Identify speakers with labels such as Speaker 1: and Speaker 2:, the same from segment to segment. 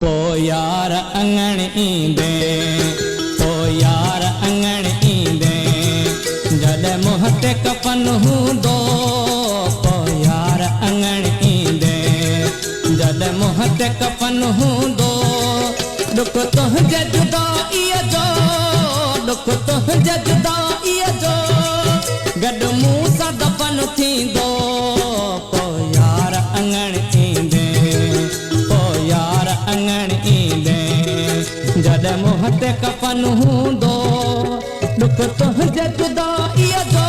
Speaker 1: पो यार अंगण ईंदे, पो यार अंगण ईंदे, जॾहिं मुंह ते कफन हूंदो। पो यार अंगण ईंदे, जॾहिं मुंह ते कफन हूंदो। दुख तुंहिंजे जुदाईअ जो, दुख तुंहिंजे जुदाईअ जो, गॾु मूं सां दफ़न थींदो। पो यार अंगण ईंदे, पो यार अंगण ईंदे, जॾहिं मुंह ते कफन हूंदो। दुख तुंहिंजे जुदाईअ जो,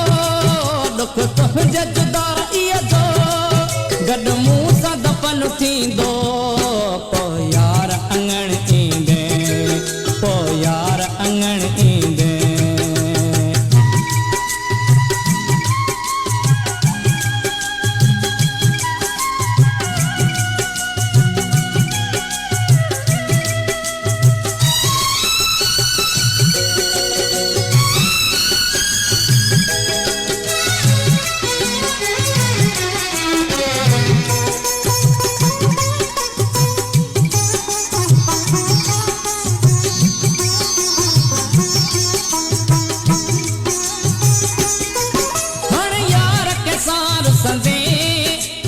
Speaker 1: दुख तुंहिंजे जुदाईअ जो, गॾु मूं सां दफ़न थींदो। पो यार अंगण ईंदे, पो यार अंगण ईंदे।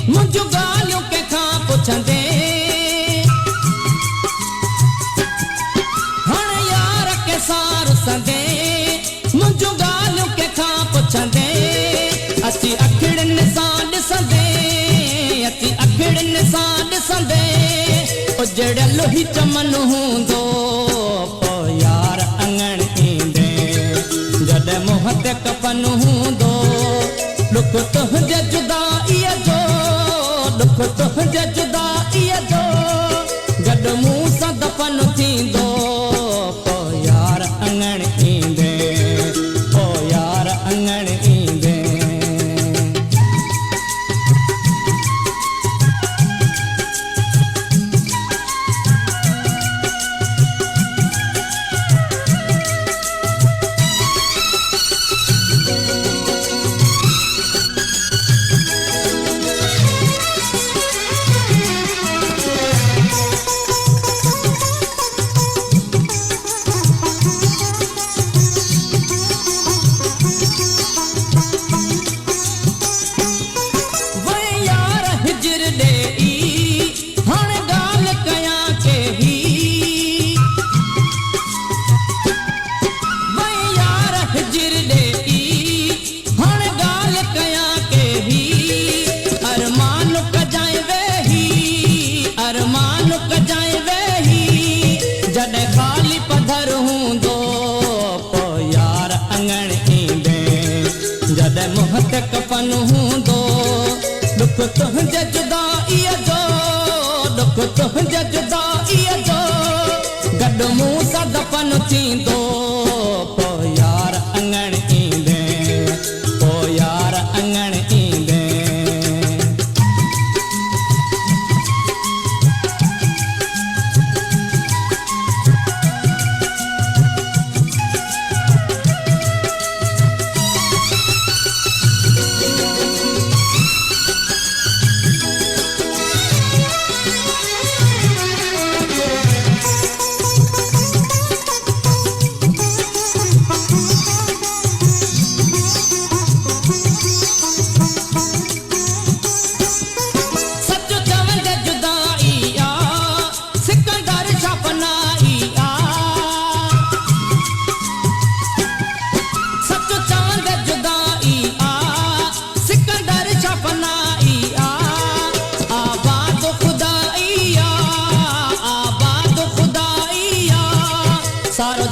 Speaker 1: मुंहिंजूं ॻाल्हियूं कंहिंखां पुछंदे, हाणे यार के सार संदे, मुंहिंजूं ॻाल्हियूं कंहिंखां पुछंदे। अची अखिड़ियुनि सां ॾिसंदे, अची अखिड़ियुनि सां ॾिसंदे, उजड़ियल ई चमन हूंदो। पो यार अंगण ईंदे, जॾहिं मुंह ते कफन हूंदो। दुख तुंहिंजे जुदाईअ जो, दुख तुंहिंजे जुदाईअ जो, गॾु मूं सां दफ़न थींदो। पो यार अंगण ईंदे, पो यार अंगण ईंदे। जॾहिं खाली पधर हूंदो। पो यार अंगण ईंदे, जॾहिं मुंह ते कफन हूंदो। दुख तुंहिंजे जुदाईअ जो, दुख तुंहिंजे जुदाईअ जो, गॾु मूं सां दफ़न थींदो। पो यार अंगण ईंदे, पो यार अंगण ईंदे। सारो